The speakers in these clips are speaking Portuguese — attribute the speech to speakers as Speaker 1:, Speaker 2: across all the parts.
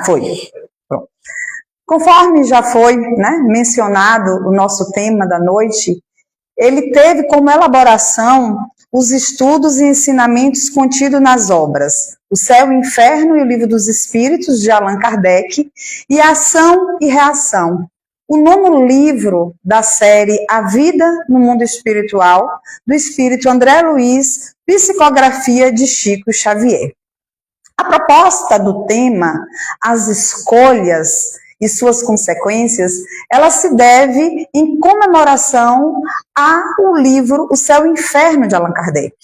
Speaker 1: Foi. Pronto. Conforme já foi, né, mencionado o nosso tema da noite, ele teve como elaboração os estudos e ensinamentos contidos nas obras O Céu e o Inferno e o Livro dos Espíritos, de Allan Kardec, e Ação e Reação, o nono livro da série A Vida no Mundo Espiritual, do espírito André Luiz, psicografia de Chico Xavier. A proposta do tema, as escolhas e suas consequências, ela se deve em comemoração ao livro O Céu e o Inferno, de Allan Kardec,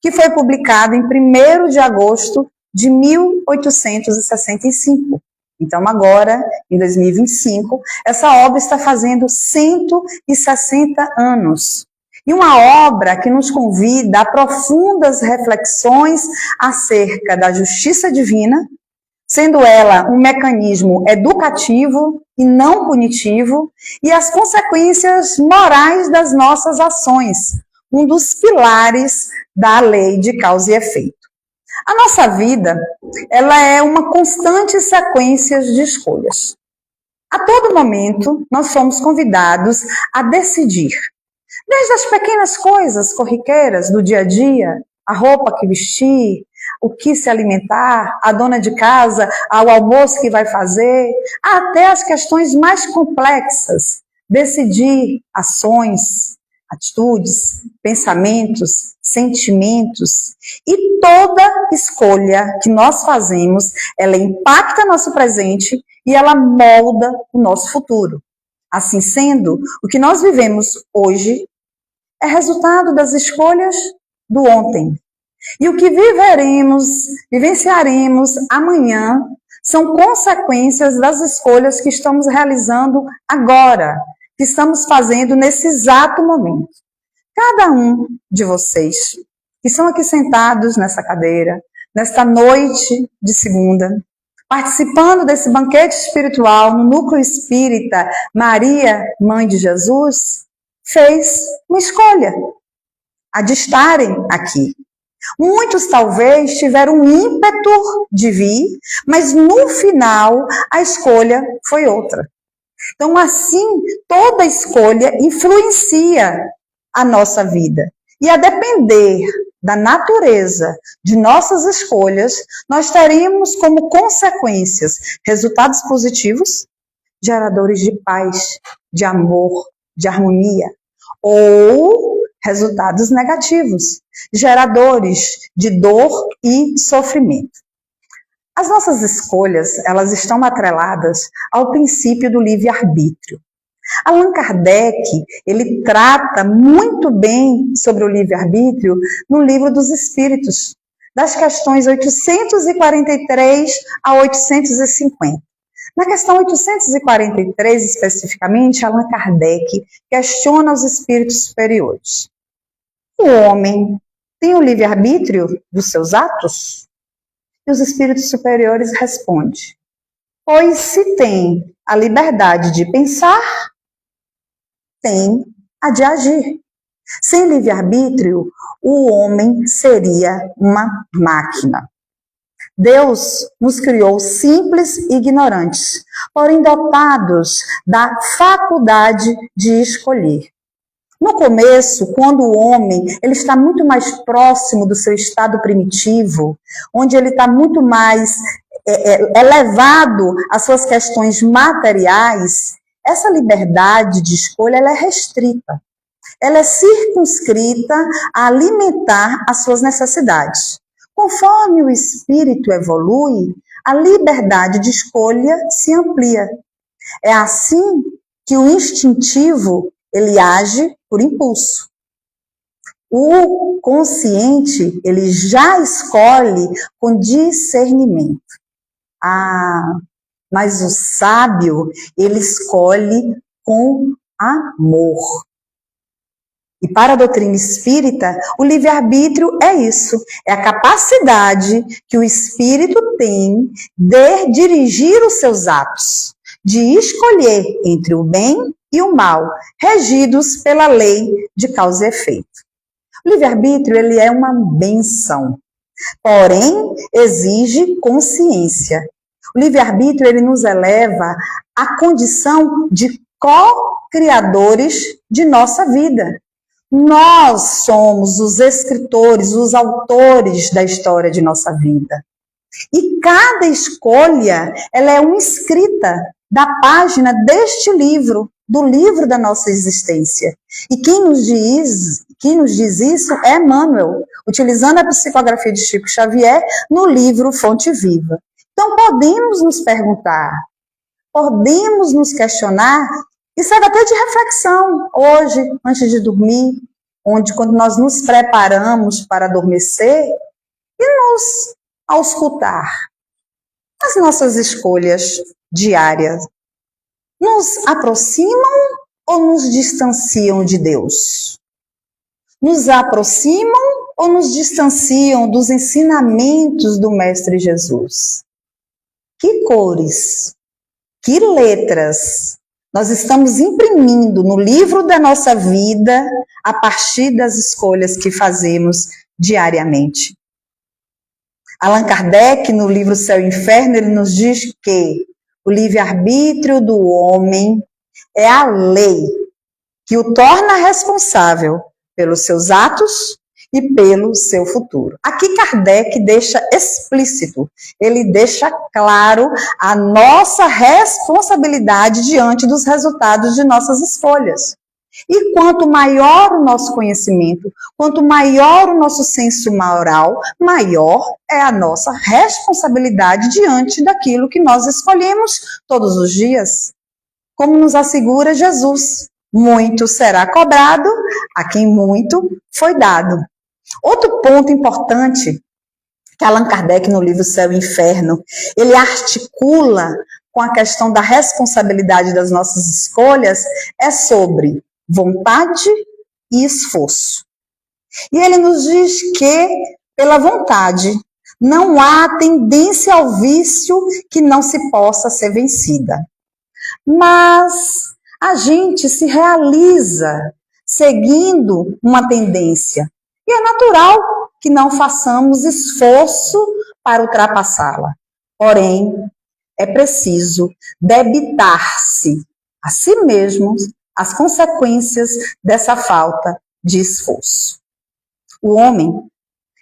Speaker 1: que foi publicado em 1º de agosto de 1865. Então, agora, em 2025, essa obra está fazendo 160 anos. E uma obra que nos convida a profundas reflexões acerca da justiça divina, sendo ela um mecanismo educativo e não punitivo, e as consequências morais das nossas ações, um dos pilares da lei de causa e efeito. A nossa vida, ela é uma constante sequência de escolhas. A todo momento, nós somos convidados a decidir, desde as pequenas coisas corriqueiras do dia a dia, a roupa que vestir, o que se alimentar, a dona de casa, ao almoço que vai fazer, até as questões mais complexas, decidir ações, atitudes, pensamentos, sentimentos, e toda escolha que nós fazemos, ela impacta nosso presente e ela molda o nosso futuro. Assim sendo, o que nós vivemos hoje é resultado das escolhas do ontem. E o que vivenciaremos amanhã são consequências das escolhas que estamos realizando agora, que estamos fazendo nesse exato momento. Cada um de vocês que estão aqui sentados nessa cadeira, nesta noite de segunda, participando desse banquete espiritual no Núcleo Espírita Maria, Mãe de Jesus, fez uma escolha, a de estarem aqui. Muitos talvez tiveram um ímpeto de vir, mas no final a escolha foi outra. Então, assim, toda escolha influencia a nossa vida. E a depender da natureza de nossas escolhas, nós teremos como consequências resultados positivos, geradores de paz, de amor, de harmonia, ou resultados negativos, geradores de dor e sofrimento. As nossas escolhas, elas estão atreladas ao princípio do livre-arbítrio. Allan Kardec, ele trata muito bem sobre o livre-arbítrio no Livro dos Espíritos, das questões 843 a 850. Na questão 843, especificamente, Allan Kardec questiona os espíritos superiores. O homem tem o livre-arbítrio dos seus atos? E os espíritos superiores respondem: pois se tem a liberdade de pensar, tem a de agir. Sem livre-arbítrio, o homem seria uma máquina. Deus nos criou simples e ignorantes, porém dotados da faculdade de escolher. No começo, quando o homem ele está muito mais próximo do seu estado primitivo, onde ele está muito mais elevado às suas questões materiais, essa liberdade de escolha ela é restrita. Ela é circunscrita a alimentar as suas necessidades. Conforme o espírito evolui, a liberdade de escolha se amplia. É assim que o instintivo ele age por impulso. O consciente ele já escolhe com discernimento. Mas o sábio ele escolhe com amor. E para a doutrina espírita, o livre-arbítrio é isso, é a capacidade que o espírito tem de dirigir os seus atos, de escolher entre o bem e o mal, regidos pela lei de causa e efeito. O livre-arbítrio ele é uma bênção, porém exige consciência. O livre-arbítrio, ele nos eleva à condição de co-criadores de nossa vida. Nós somos os escritores, os autores da história de nossa vida. E cada escolha, ela é uma escrita da página deste livro, do livro da nossa existência. E quem nos diz isso é Emmanuel, utilizando a psicografia de Chico Xavier no livro Fonte Viva. Então podemos nos perguntar, podemos nos questionar, e serve até de reflexão hoje, antes de dormir, quando nós nos preparamos para adormecer, e nos auscultar. As nossas escolhas diárias nos aproximam ou nos distanciam de Deus? Nos aproximam ou nos distanciam dos ensinamentos do Mestre Jesus? Que cores, que letras nós estamos imprimindo no livro da nossa vida a partir das escolhas que fazemos diariamente? Allan Kardec, no livro Céu e Inferno, ele nos diz que o livre-arbítrio do homem é a lei que o torna responsável pelos seus atos e pelo seu futuro. Aqui Kardec deixa explícito, ele deixa claro a nossa responsabilidade diante dos resultados de nossas escolhas. E quanto maior o nosso conhecimento, quanto maior o nosso senso moral, maior é a nossa responsabilidade diante daquilo que nós escolhemos todos os dias. Como nos assegura Jesus, muito será cobrado a quem muito foi dado. Outro ponto importante que Allan Kardec, no livro Céu e Inferno, ele articula com a questão da responsabilidade das nossas escolhas, é sobre vontade e esforço. E ele nos diz que, pela vontade, não há tendência ao vício que não se possa ser vencida. Mas a gente se realiza seguindo uma tendência. E é natural que não façamos esforço para ultrapassá-la. Porém, é preciso debitar-se a si mesmos as consequências dessa falta de esforço. O homem,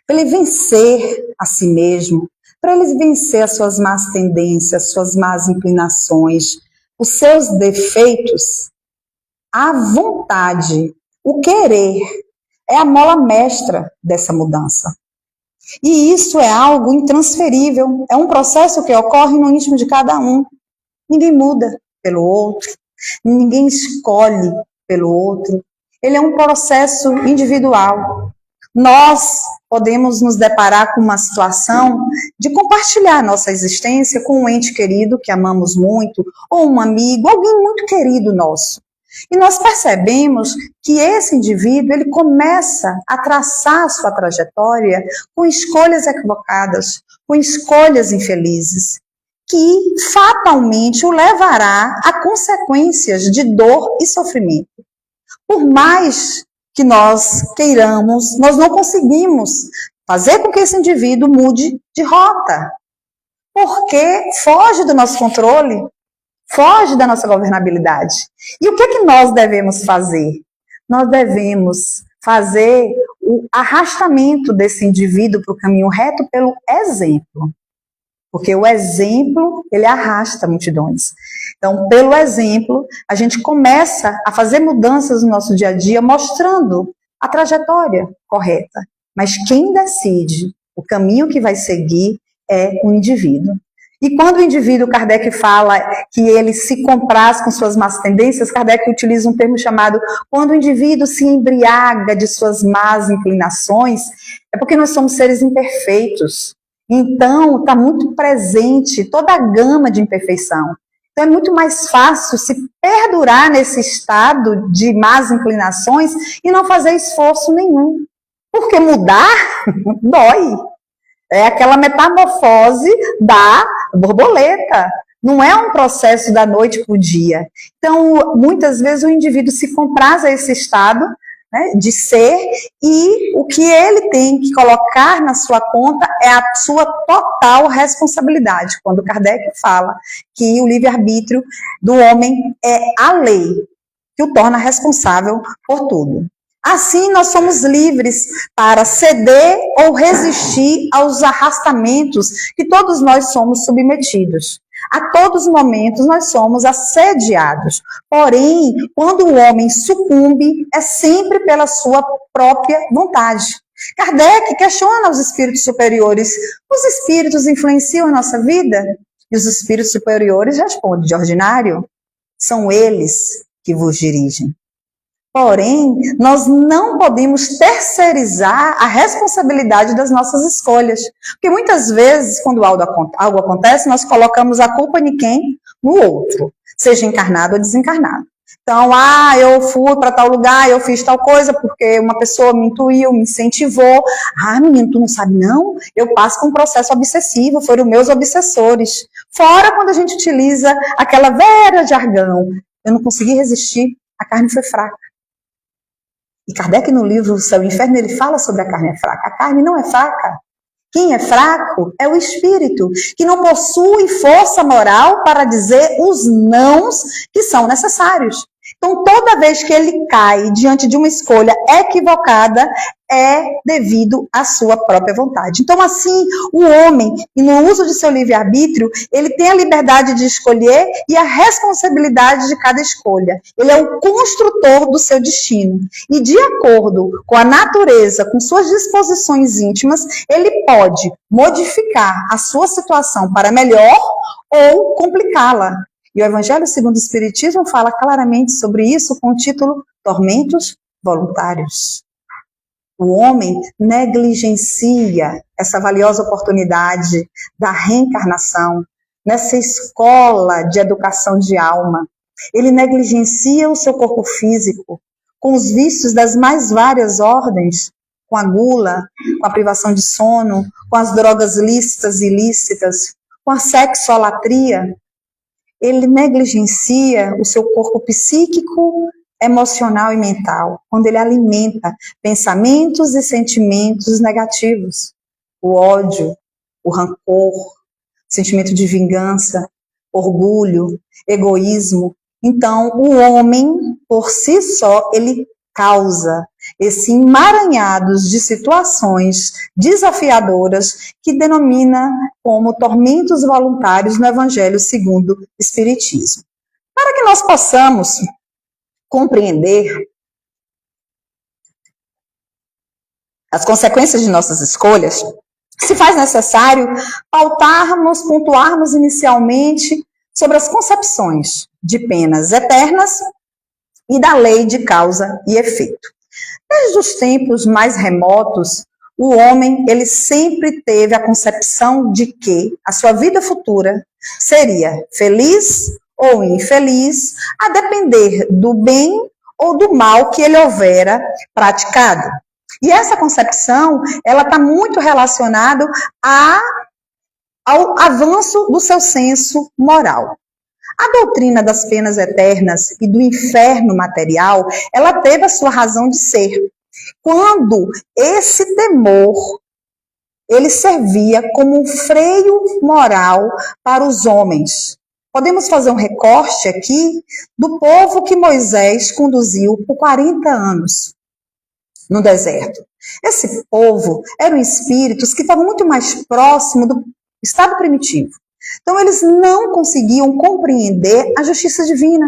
Speaker 1: para ele vencer a si mesmo, para ele vencer as suas más tendências, suas más inclinações, os seus defeitos, a vontade, o querer, é a mola mestra dessa mudança. E isso é algo intransferível, é um processo que ocorre no íntimo de cada um. Ninguém muda pelo outro, ninguém escolhe pelo outro. Ele é um processo individual. Nós podemos nos deparar com uma situação de compartilhar nossa existência com um ente querido que amamos muito, ou um amigo, alguém muito querido nosso. E nós percebemos que esse indivíduo, ele começa a traçar sua trajetória com escolhas equivocadas, com escolhas infelizes, que fatalmente o levará a consequências de dor e sofrimento. Por mais que nós queiramos, nós não conseguimos fazer com que esse indivíduo mude de rota, porque foge do nosso controle, foge da nossa governabilidade. E o que é que nós devemos fazer? Nós devemos fazer o arrastamento desse indivíduo para o caminho reto pelo exemplo. Porque o exemplo, ele arrasta multidões. Então, pelo exemplo, a gente começa a fazer mudanças no nosso dia a dia, mostrando a trajetória correta. Mas quem decide o caminho que vai seguir é o indivíduo. E quando o indivíduo, Kardec fala que ele se compraz com suas más tendências, Kardec utiliza um termo chamado quando o indivíduo se embriaga de suas más inclinações, é porque nós somos seres imperfeitos. Então, está muito presente toda a gama de imperfeição. Então, é muito mais fácil se perdurar nesse estado de más inclinações e não fazer esforço nenhum. Porque mudar dói. É aquela metamorfose da borboleta. Não é um processo da noite para o dia. Então, muitas vezes o indivíduo se compraz a esse estado, né, de ser, e o que ele tem que colocar na sua conta é a sua total responsabilidade. Quando Kardec fala que o livre-arbítrio do homem é a lei que o torna responsável por tudo. Assim, nós somos livres para ceder ou resistir aos arrastamentos que todos nós somos submetidos. A todos os momentos nós somos assediados. Porém, quando o homem sucumbe, é sempre pela sua própria vontade. Kardec questiona os espíritos superiores. Os espíritos influenciam a nossa vida? E os espíritos superiores respondem, de ordinário, são eles que vos dirigem. Porém, nós não podemos terceirizar a responsabilidade das nossas escolhas. Porque muitas vezes, quando algo acontece, nós colocamos a culpa de quem? No outro, seja encarnado ou desencarnado. Então, eu fui para tal lugar, eu fiz tal coisa porque uma pessoa me intuiu, me incentivou. Menino, tu não sabe não? Eu passo por um processo obsessivo, foram meus obsessores. Fora quando a gente utiliza aquela velha jargão. Eu não consegui resistir, a carne foi fraca. E Kardec, no livro O Céu e o Inferno, ele fala sobre a carne fraca. A carne não é fraca. Quem é fraco é o espírito, que não possui força moral para dizer os nãos que são necessários. Então, toda vez que ele cai diante de uma escolha equivocada, é devido à sua própria vontade. Então, assim, o homem, e no uso de seu livre-arbítrio, ele tem a liberdade de escolher e a responsabilidade de cada escolha. Ele é o construtor do seu destino. E, de acordo com a natureza, com suas disposições íntimas, ele pode modificar a sua situação para melhor ou complicá-la. E o Evangelho segundo o Espiritismo fala claramente sobre isso com o título Tormentos Voluntários. O homem negligencia essa valiosa oportunidade da reencarnação, nessa escola de educação de alma. Ele negligencia o seu corpo físico, com os vícios das mais várias ordens, com a gula, com a privação de sono, com as drogas lícitas e ilícitas, com a sexolatria. Ele negligencia o seu corpo psíquico, emocional e mental, quando ele alimenta pensamentos e sentimentos negativos, o ódio, o rancor, sentimento de vingança, orgulho, egoísmo. Então, o homem, por si só, ele causa esse emaranhados de situações desafiadoras que denomina como tormentos voluntários no Evangelho segundo o Espiritismo. Para que nós possamos compreender as consequências de nossas escolhas, se faz necessário pontuarmos inicialmente sobre as concepções de penas eternas e da lei de causa e efeito. Desde os tempos mais remotos, o homem ele sempre teve a concepção de que a sua vida futura seria feliz ou infeliz, a depender do bem ou do mal que ele houvera praticado. E essa concepção, ela está muito relacionada ao avanço do seu senso moral. A doutrina das penas eternas e do inferno material, ela teve a sua razão de ser. Quando esse temor, ele servia como um freio moral para os homens. Podemos fazer um recorte aqui do povo que Moisés conduziu por 40 anos no deserto. Esse povo eram espíritos que estavam muito mais próximos do estado primitivo. Então, eles não conseguiam compreender a justiça divina.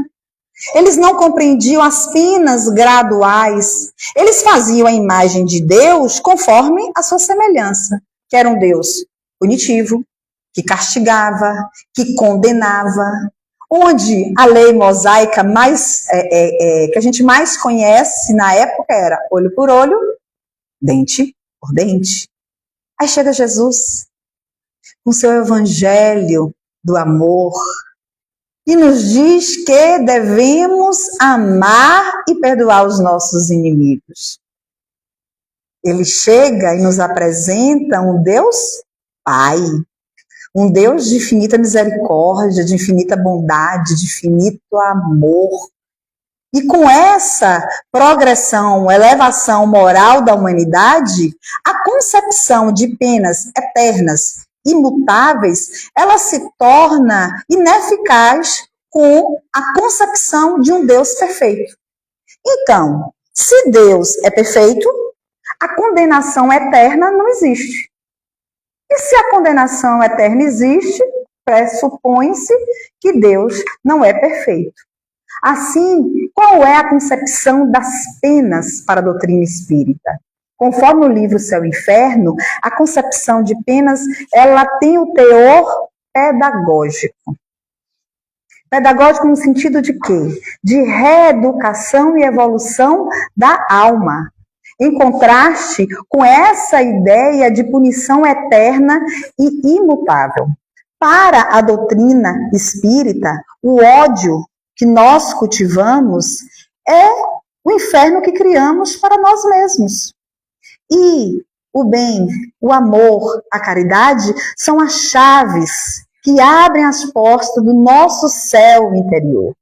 Speaker 1: Eles não compreendiam as penas graduais. Eles faziam a imagem de Deus conforme a sua semelhança, que era um Deus punitivo, que castigava, que condenava, onde a lei mosaica que a gente mais conhece na época era olho por olho, dente por dente. Aí chega Jesus com seu evangelho do amor e nos diz que devemos amar e perdoar os nossos inimigos. Ele chega e nos apresenta um Deus Pai, um Deus de infinita misericórdia, de infinita bondade, de infinito amor. E com essa progressão, elevação moral da humanidade, a concepção de penas eternas, imutáveis, ela se torna ineficaz com a concepção de um Deus perfeito. Então, se Deus é perfeito, a condenação eterna não existe. E se a condenação eterna existe, pressupõe-se que Deus não é perfeito. Assim, qual é a concepção das penas para a doutrina espírita? Conforme o livro Céu e Inferno, a concepção de penas, ela tem o teor pedagógico. Pedagógico no sentido de quê? De reeducação e evolução da alma. Em contraste com essa ideia de punição eterna e imutável. Para a doutrina espírita, o ódio que nós cultivamos é o inferno que criamos para nós mesmos. E o bem, o amor, a caridade são as chaves que abrem as portas do nosso céu interior.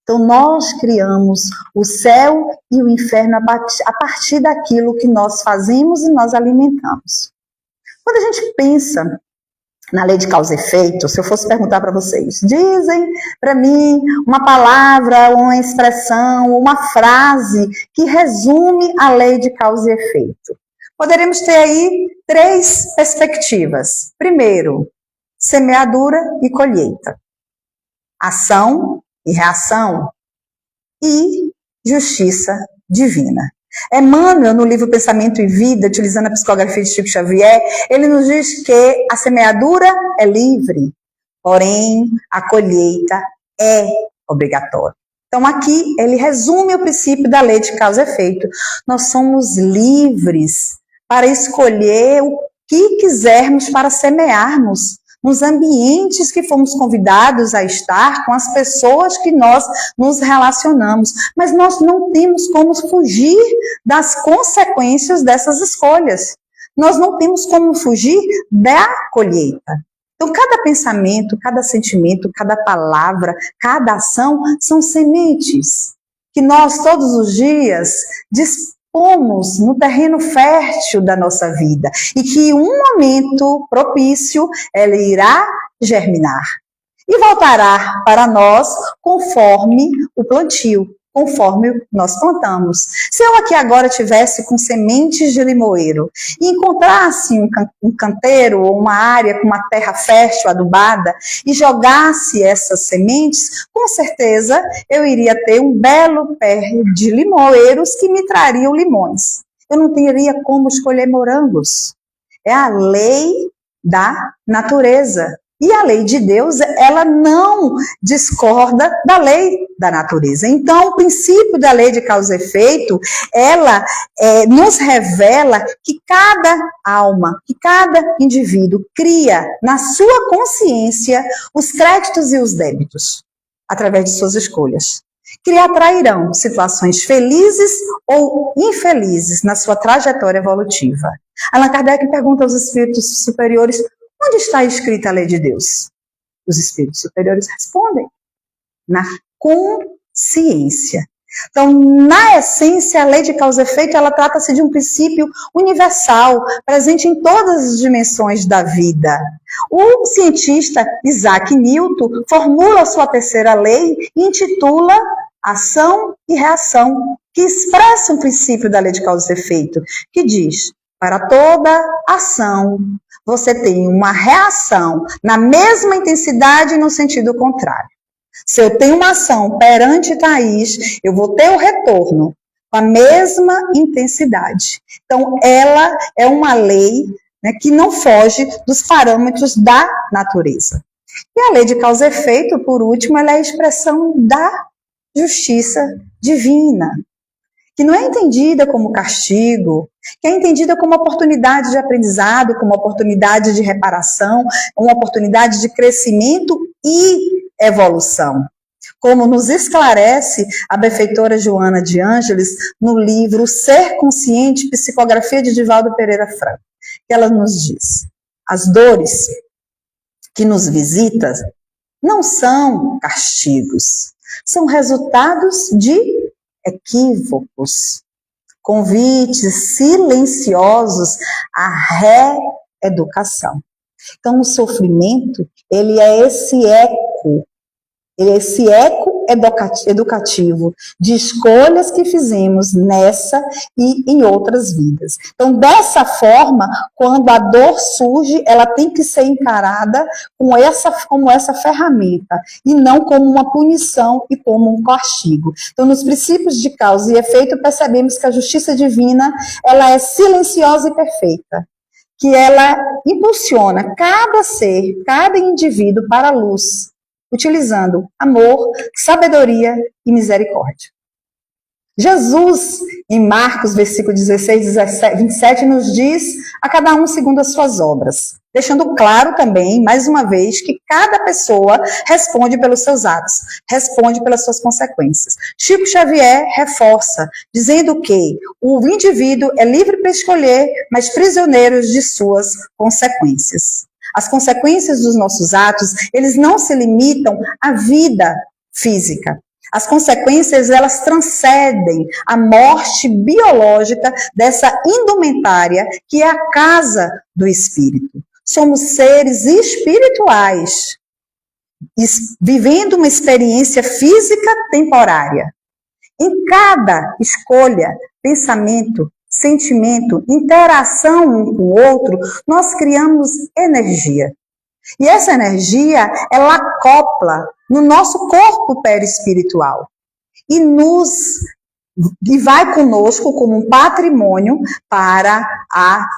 Speaker 1: Então, nós criamos o céu e o inferno a partir daquilo que nós fazemos e nós alimentamos. Quando a gente pensa na lei de causa e efeito, se eu fosse perguntar para vocês, dizem para mim uma palavra, uma expressão, uma frase que resume a lei de causa e efeito. Poderemos ter aí 3 perspectivas. Primeiro, semeadura e colheita. Ação e reação. E justiça divina. Emmanuel, no livro Pensamento e Vida, utilizando a psicografia de Chico Xavier, ele nos diz que a semeadura é livre, porém a colheita é obrigatória. Então aqui ele resume o princípio da lei de causa e efeito. Nós somos livres para escolher o que quisermos para semearmos nos ambientes que fomos convidados a estar, com as pessoas que nós nos relacionamos. Mas nós não temos como fugir das consequências dessas escolhas. Nós não temos como fugir da colheita. Então, cada pensamento, cada sentimento, cada palavra, cada ação são sementes que nós todos os dias dispomos no terreno fértil da nossa vida e que em um momento propício ela irá germinar e voltará para nós conforme o plantio, conforme nós plantamos. Se eu aqui agora tivesse com sementes de limoeiro e encontrasse um canteiro ou uma área com uma terra fértil, adubada, e jogasse essas sementes, com certeza eu iria ter um belo pé de limoeiros que me trariam limões. Eu não teria como escolher morangos. É a lei da natureza. E a lei de Deus, ela não discorda da lei da natureza. Então, o princípio da lei de causa e efeito, ela nos revela que cada alma, que cada indivíduo cria na sua consciência os créditos e os débitos, através de suas escolhas, que lhe atrairão situações felizes ou infelizes na sua trajetória evolutiva. Allan Kardec pergunta aos espíritos superiores: onde está escrita a lei de Deus? Os espíritos superiores respondem: na consciência. Então, na essência, a lei de causa e efeito, ela trata-se de um princípio universal, presente em todas as dimensões da vida. O cientista Isaac Newton formula sua terceira lei e intitula Ação e Reação, que expressa um princípio da lei de causa e efeito, que diz: para toda ação, você tem uma reação na mesma intensidade e no sentido contrário. Se eu tenho uma ação perante Thaís, eu vou ter o retorno com a mesma intensidade. Então, ela é uma lei, né, que não foge dos parâmetros da natureza. E a lei de causa e efeito, por último, ela é a expressão da justiça divina, que não é entendida como castigo, que é entendida como oportunidade de aprendizado, como oportunidade de reparação, uma oportunidade de crescimento e evolução. Como nos esclarece a benfeitora Joana de Ângeles no livro Ser Consciente, psicografia de Divaldo Pereira Franco, que ela nos diz: as dores que nos visitam não são castigos, são resultados de equívocos, convites silenciosos à reeducação. Então, o sofrimento, ele é esse eco educativo de escolhas que fizemos nessa e em outras vidas. Então, dessa forma, quando a dor surge, ela tem que ser encarada como essa ferramenta, e não como uma punição e como um castigo. Então, nos princípios de causa e efeito, percebemos que a justiça divina, ela é silenciosa e perfeita, que ela impulsiona cada ser, cada indivíduo para a luz, utilizando amor, sabedoria e misericórdia. Jesus, em Marcos, versículo 16, 27, nos diz a cada um segundo as suas obras, deixando claro também, mais uma vez, que cada pessoa responde pelos seus atos, responde pelas suas consequências. Chico Xavier reforça, dizendo que o indivíduo é livre para escolher, mas prisioneiro de suas consequências. As consequências dos nossos atos, eles não se limitam à vida física. As consequências, elas transcendem a morte biológica dessa indumentária que é a casa do espírito. Somos seres espirituais, vivendo uma experiência física temporária. Em cada escolha, pensamento, sentimento, interação um com o outro, nós criamos energia. E essa energia, ela acopla no nosso corpo perispiritual e vai conosco como um patrimônio para a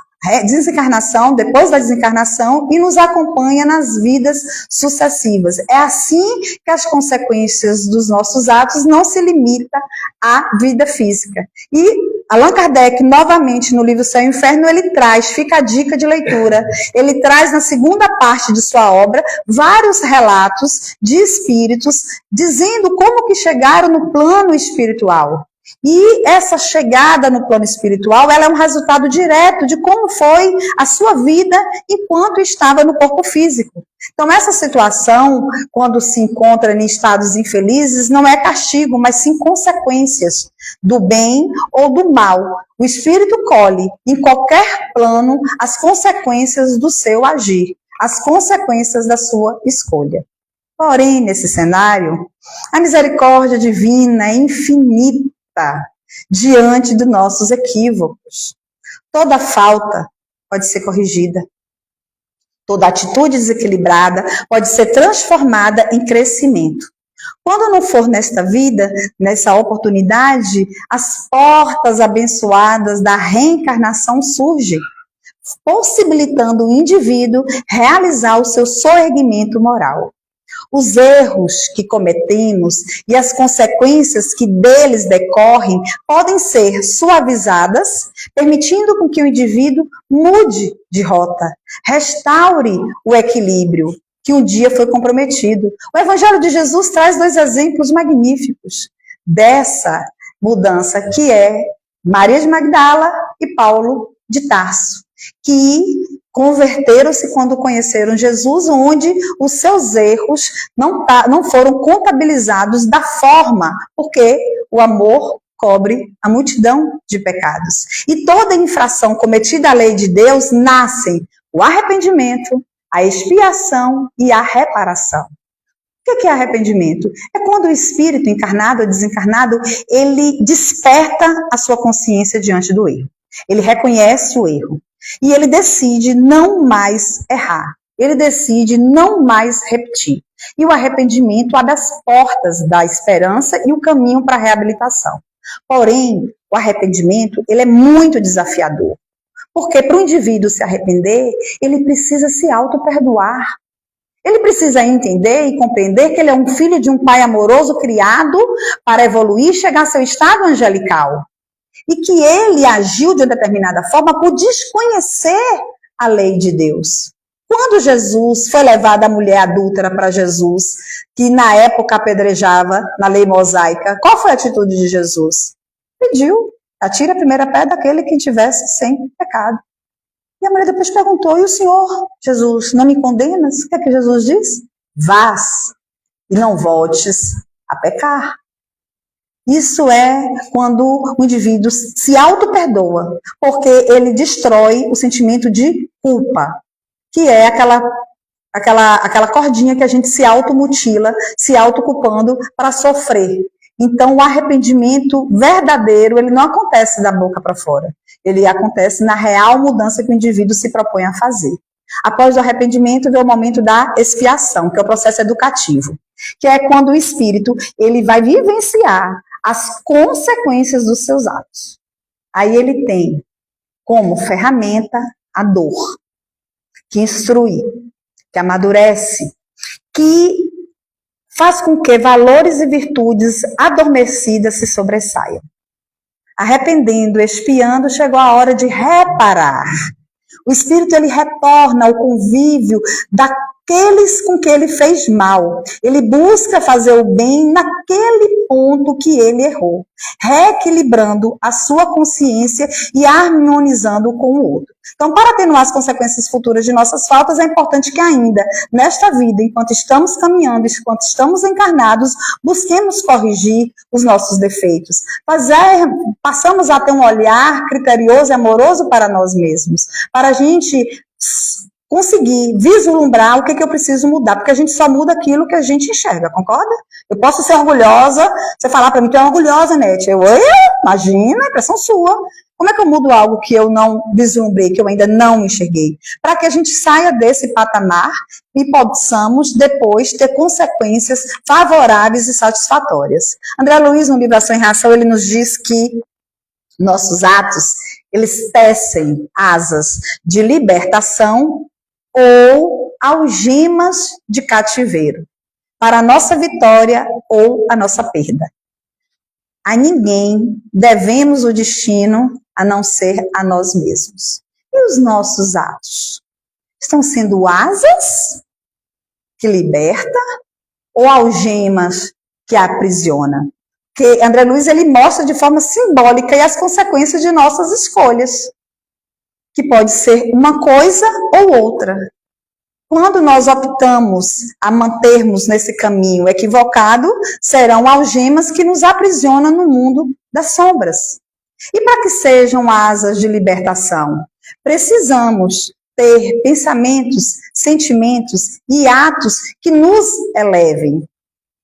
Speaker 1: desencarnação, depois da desencarnação, e nos acompanha nas vidas sucessivas. É assim que as consequências dos nossos atos não se limitam à vida física. E Allan Kardec, novamente, no livro Céu e Inferno, ele traz, fica a dica de leitura, ele traz na segunda parte de sua obra vários relatos de espíritos dizendo como que chegaram no plano espiritual. E essa chegada no plano espiritual, ela é um resultado direto de como foi a sua vida enquanto estava no corpo físico. Então, essa situação, quando se encontra em estados infelizes, não é castigo, mas sim consequências do bem ou do mal. O espírito colhe, em qualquer plano, as consequências do seu agir, as consequências da sua escolha. Porém, nesse cenário, a misericórdia divina é infinita diante dos nossos equívocos. Toda falta pode ser corrigida. Toda atitude desequilibrada pode ser transformada em crescimento. Quando não for nesta vida, nessa oportunidade, as portas abençoadas da reencarnação surgem, possibilitando o indivíduo realizar o seu soerguimento moral. Os erros que cometemos e as consequências que deles decorrem podem ser suavizadas, permitindo com que o indivíduo mude de rota, restaure o equilíbrio que um dia foi comprometido. O Evangelho de Jesus traz dois exemplos magníficos dessa mudança, que é Maria de Magdala e Paulo de Tarso, que converteram-se quando conheceram Jesus, onde os seus erros não foram contabilizados da forma, porque o amor cobre a multidão de pecados. E toda infração cometida à lei de Deus nascem o arrependimento, a expiação e a reparação. O que é arrependimento? É quando o espírito encarnado ou desencarnado, ele desperta a sua consciência diante do erro. Ele reconhece o erro. E ele decide não mais errar. Ele decide não mais repetir. E o arrependimento abre as portas da esperança e o caminho para a reabilitação. Porém, o arrependimento, ele é muito desafiador. Porque para o indivíduo se arrepender, ele precisa se auto-perdoar. Ele precisa entender e compreender que ele é um filho de um pai amoroso criado para evoluir e chegar ao seu estado angelical. E que ele agiu de uma determinada forma por desconhecer a lei de Deus. Quando Jesus foi levado a mulher adúltera para Jesus, que na época apedrejava na lei mosaica, qual foi a atitude de Jesus? Pediu, atire a primeira pedra daquele que tivesse sem pecado. E a mulher depois perguntou, e o Senhor, Jesus, não me condenas? O que é que Jesus diz? Vás e não voltes A pecar. Isso é quando o indivíduo se auto-perdoa, porque ele destrói o sentimento de culpa, que é aquela cordinha que a gente se automutila, se autoculpando para sofrer. Então, o arrependimento verdadeiro, ele não acontece da boca para fora. Ele acontece na real mudança que o indivíduo se propõe a fazer. Após o arrependimento, vem o momento da expiação, que é o processo educativo, que é quando o espírito ele vai vivenciar as consequências dos seus atos. Aí ele tem como ferramenta a dor, que instrui, que amadurece, que faz com que valores e virtudes adormecidas se sobressaiam. Arrependendo, expiando, chegou a hora de reparar. O espírito ele retorna ao convívio daqueles com que ele fez mal. Ele busca fazer o bem naquele ponto que ele errou, reequilibrando a sua consciência e harmonizando com o outro. Então, para atenuar as consequências futuras de nossas faltas, é importante que ainda, nesta vida, enquanto estamos caminhando, enquanto estamos encarnados, busquemos corrigir os nossos defeitos. Passamos a ter um olhar criterioso e amoroso para nós mesmos, para a gente conseguir vislumbrar o que eu preciso mudar, porque a gente só muda aquilo que a gente enxerga, concorda? Eu posso ser orgulhosa, você falar para mim, tu é orgulhosa, Nete. Imagina, a impressão sua. Como é que eu mudo algo que eu não vislumbrei, que eu ainda não enxerguei? Para que a gente saia desse patamar e possamos depois ter consequências favoráveis e satisfatórias. André Luiz, no livro Ação e Reação, ele nos diz que nossos atos, eles tecem asas de libertação ou algemas de cativeiro, para a nossa vitória ou a nossa perda. A ninguém devemos o destino a não ser a nós mesmos. E os nossos atos? Estão sendo asas que liberta ou algemas que aprisiona? Porque André Luiz ele mostra de forma simbólica as consequências de nossas escolhas, que pode ser uma coisa ou outra. Quando nós optamos a mantermos nesse caminho equivocado, serão algemas que nos aprisionam no mundo das sombras. E para que sejam asas de libertação, precisamos ter pensamentos, sentimentos e atos que nos elevem.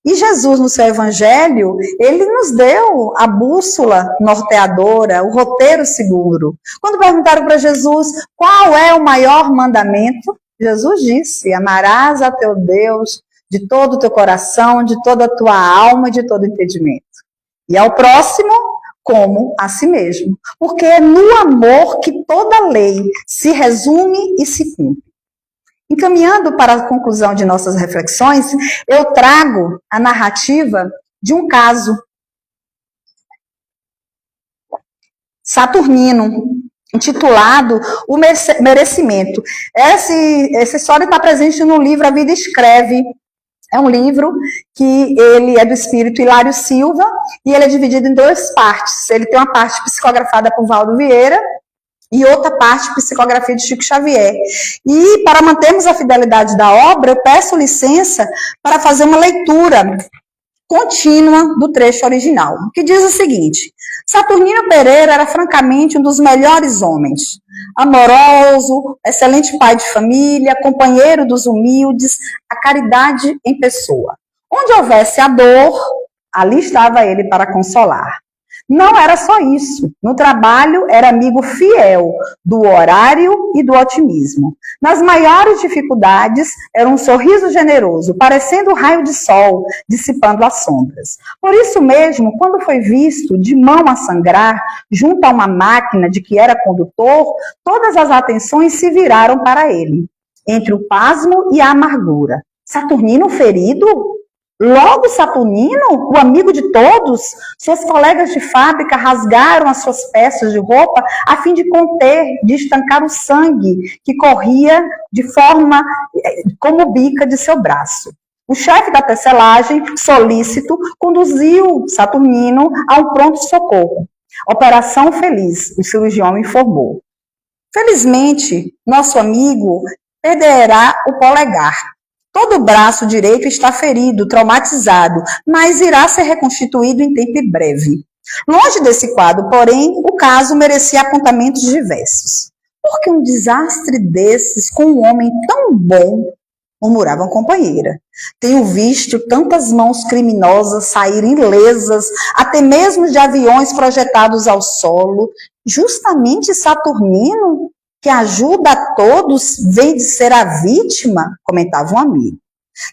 Speaker 1: E Jesus, no seu evangelho, ele nos deu a bússola norteadora, o roteiro seguro. Quando perguntaram para Jesus qual é o maior mandamento, Jesus disse: amarás a teu Deus de todo o teu coração, de toda a tua alma, de todo o entendimento. E ao próximo, como a si mesmo. Porque é no amor que toda lei se resume e se cumpre. Encaminhando para a conclusão de nossas reflexões, eu trago a narrativa de um caso. Saturnino, intitulado O Merecimento. Essa história está presente no livro A Vida Escreve. É um livro que ele é do espírito Hilário Silva e ele é dividido em duas partes. Ele tem uma parte psicografada por Valdo Vieira e outra parte psicografia de Chico Xavier. E para mantermos a fidelidade da obra, eu peço licença para fazer uma leitura contínua do trecho original, que diz o seguinte: Saturnino Pereira era francamente um dos melhores homens, amoroso, excelente pai de família, companheiro dos humildes, a caridade em pessoa. Onde houvesse a dor, ali estava ele para consolar. Não era só isso. No trabalho, era amigo fiel do horário e do otimismo. Nas maiores dificuldades, era um sorriso generoso, parecendo um raio de sol, dissipando as sombras. Por isso mesmo, quando foi visto de mão a sangrar, junto a uma máquina de que era condutor, todas as atenções se viraram para ele, entre o pasmo e a amargura. Saturnino ferido? Logo Saturnino, o amigo de todos, seus colegas de fábrica rasgaram as suas peças de roupa a fim de conter, de estancar o sangue que corria de forma como bica de seu braço. O chefe da tecelagem, solícito, conduziu Saturnino a um pronto-socorro. Operação feliz, o cirurgião informou. Felizmente, nosso amigo perderá o polegar. Todo o braço direito está ferido, traumatizado, mas irá ser reconstituído em tempo breve. Longe desse quadro, porém, o caso merecia apontamentos diversos. Por que um desastre desses com um homem tão bom? Murmurava a companheira. Tenho visto tantas mãos criminosas saírem ilesas, até mesmo de aviões projetados ao solo. Justamente Saturnino, que ajuda a todos, vem de ser a vítima, comentava um amigo.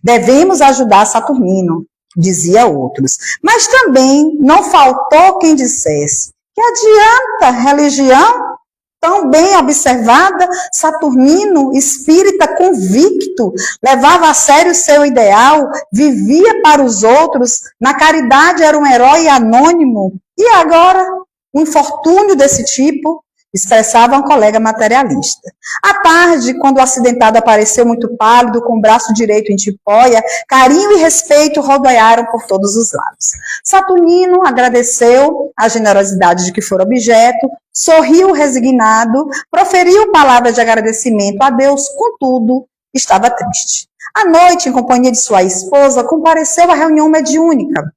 Speaker 1: Devemos ajudar Saturnino, dizia outros. Mas também não faltou quem dissesse: que adianta religião tão bem observada? Saturnino, espírita convicto, levava a sério seu ideal, vivia para os outros, na caridade era um herói anônimo. E agora, um infortúnio desse tipo? Expressava um colega materialista. À tarde, quando o acidentado apareceu muito pálido, com o braço direito em tipóia, carinho e respeito rodearam por todos os lados. Saturnino agradeceu a generosidade de que for objeto, sorriu resignado, proferiu palavras de agradecimento a Deus, contudo, estava triste. À noite, em companhia de sua esposa, compareceu à reunião mediúnica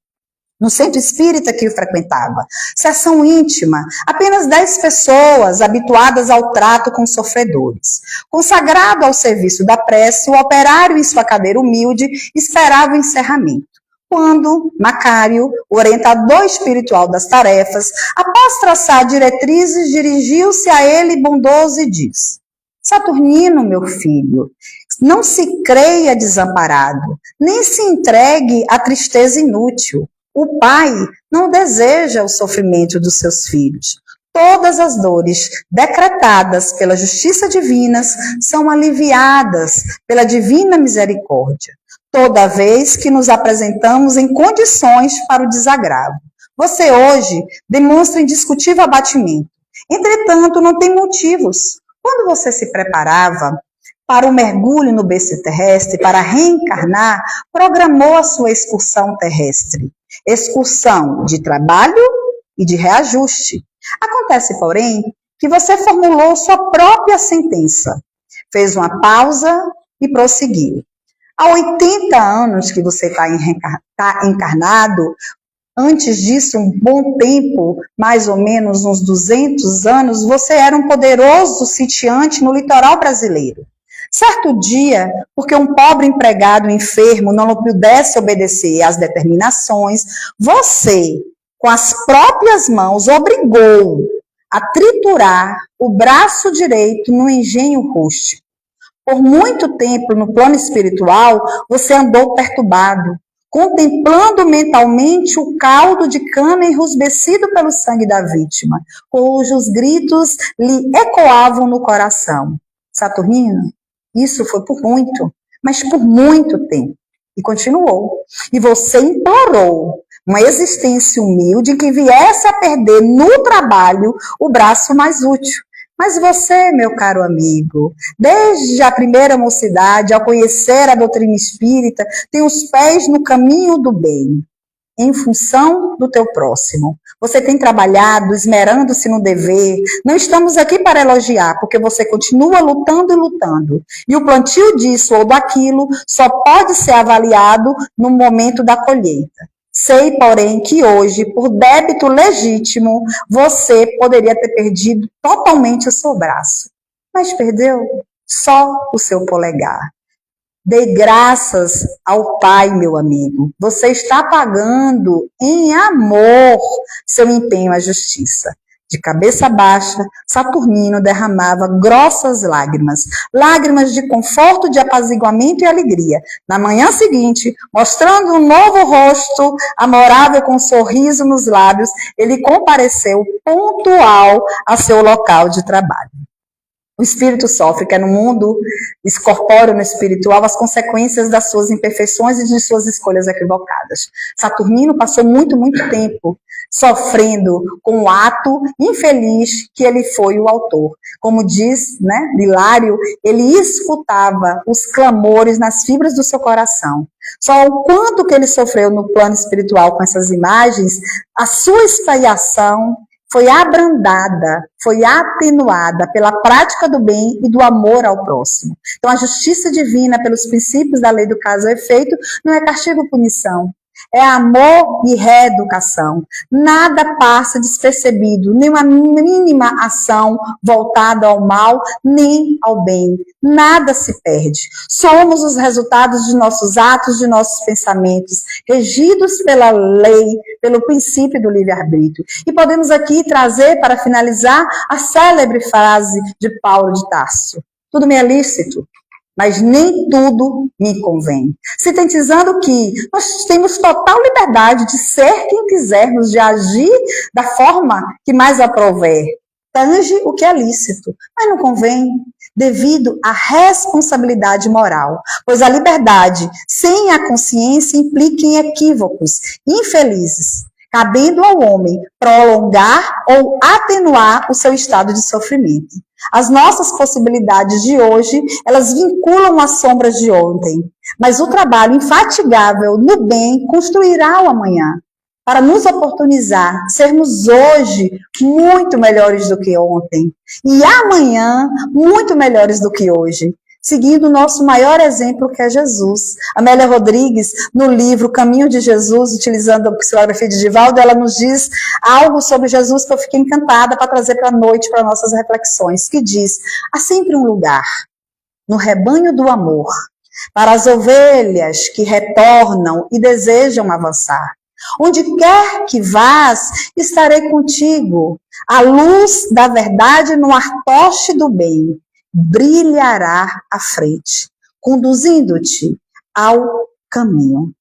Speaker 1: no centro espírita que o frequentava. Sessão íntima, apenas 10 pessoas habituadas ao trato com sofredores. Consagrado ao serviço da prece, o operário em sua cadeira humilde esperava o encerramento. Quando Macário, o orientador espiritual das tarefas, após traçar diretrizes, dirigiu-se a ele bondoso e disse: Saturnino, meu filho, não se creia desamparado, nem se entregue à tristeza inútil. O pai não deseja o sofrimento dos seus filhos. Todas as dores decretadas pela justiça divina são aliviadas pela divina misericórdia, toda vez que nos apresentamos em condições para o desagravo. Você hoje demonstra indiscutível abatimento. Entretanto, não tem motivos. Quando você se preparava para o mergulho no berço terrestre, para reencarnar, programou a sua excursão terrestre. Excursão de trabalho e de reajuste. Acontece, porém, que você formulou sua própria sentença, fez uma pausa e prosseguiu. Há 80 anos que você está encarnado, antes disso, um bom tempo, mais ou menos uns 200 anos, você era um poderoso sitiante no litoral brasileiro. Certo dia, porque um pobre empregado enfermo não pudesse obedecer às determinações, você, com as próprias mãos, obrigou a triturar o braço direito no engenho rústico. Por muito tempo, no plano espiritual, você andou perturbado, contemplando mentalmente o caldo de cana enrusbecido pelo sangue da vítima, cujos gritos lhe ecoavam no coração. Saturnino, isso foi por muito, mas por muito tempo. E continuou. E você implorou uma existência humilde em que viesse a perder no trabalho o braço mais útil. Mas você, meu caro amigo, desde a primeira mocidade, ao conhecer a doutrina espírita, tem os pés no caminho do bem, em função do teu próximo. Você tem trabalhado, esmerando-se no dever. Não estamos aqui para elogiar, porque você continua lutando e lutando. E o plantio disso ou daquilo só pode ser avaliado no momento da colheita. Sei, porém, que hoje, por débito legítimo, você poderia ter perdido totalmente o seu braço. Mas perdeu só o seu polegar. Dê graças ao Pai, meu amigo. Você está pagando em amor seu empenho à justiça. De cabeça baixa, Saturnino derramava grossas lágrimas, lágrimas de conforto, de apaziguamento e alegria. Na manhã seguinte, mostrando um novo rosto, amorável com um sorriso nos lábios, ele compareceu pontual a seu local de trabalho. O espírito sofre, que é no mundo corpóreo, no espiritual, as consequências das suas imperfeições e de suas escolhas equivocadas. Saturnino passou muito tempo sofrendo com o ato infeliz que ele foi o autor. Como diz, Hilário, ele escutava os clamores nas fibras do seu coração. Só o quanto que ele sofreu no plano espiritual com essas imagens, a sua expiação foi abrandada, foi atenuada pela prática do bem e do amor ao próximo. Então, a justiça divina, pelos princípios da lei do caso e efeito, não é castigo ou punição. É amor e reeducação. Nada passa despercebido, nem uma mínima ação voltada ao mal, nem ao bem. Nada se perde. Somos os resultados de nossos atos, de nossos pensamentos, regidos pela lei, pelo princípio do livre-arbítrio. E podemos aqui trazer, para finalizar, a célebre frase de Paulo de Tarso. Tudo me é lícito, mas nem tudo me convém. Sintetizando que nós temos total liberdade de ser quem quisermos, de agir da forma que mais aprouver. Tange o que é lícito, mas não convém, devido à responsabilidade moral, pois a liberdade sem a consciência implica em equívocos infelizes, cabendo ao homem prolongar ou atenuar o seu estado de sofrimento. As nossas possibilidades de hoje, elas vinculam as sombras de ontem, mas o trabalho infatigável no bem construirá o amanhã, para nos oportunizar sermos hoje muito melhores do que ontem e amanhã muito melhores do que hoje, seguindo o nosso maior exemplo, que é Jesus. Amélia Rodrigues, no livro Caminho de Jesus, utilizando a psicografia de Divaldo, ela nos diz algo sobre Jesus que eu fiquei encantada para trazer para a noite, para nossas reflexões, que diz: há sempre um lugar no rebanho do amor para as ovelhas que retornam e desejam avançar. Onde quer que vás, estarei contigo. A luz da verdade no artoste do bem brilhará à frente, conduzindo-te ao caminho.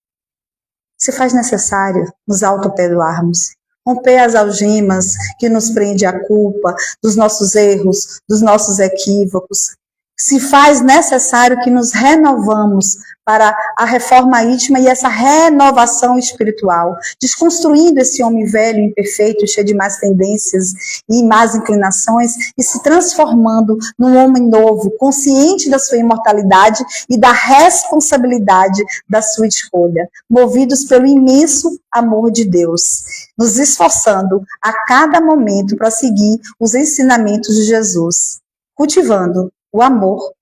Speaker 1: Se faz necessário nos autoperdoarmos, romper as algemas que nos prende à culpa, dos nossos erros, dos nossos equívocos. Se faz necessário que nos renovamos para a reforma íntima e essa renovação espiritual, desconstruindo esse homem velho, imperfeito, cheio de más tendências e más inclinações, e se transformando num homem novo, consciente da sua imortalidade e da responsabilidade da sua escolha, movidos pelo imenso amor de Deus, nos esforçando a cada momento para seguir os ensinamentos de Jesus, cultivando o amor,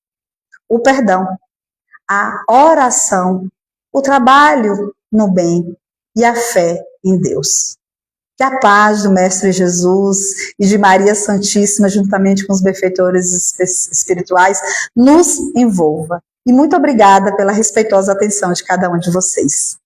Speaker 1: o perdão, a oração, o trabalho no bem e a fé em Deus. Que a paz do Mestre Jesus e de Maria Santíssima, juntamente com os benfeitores espirituais, nos envolva. E muito obrigada pela respeitosa atenção de cada um de vocês.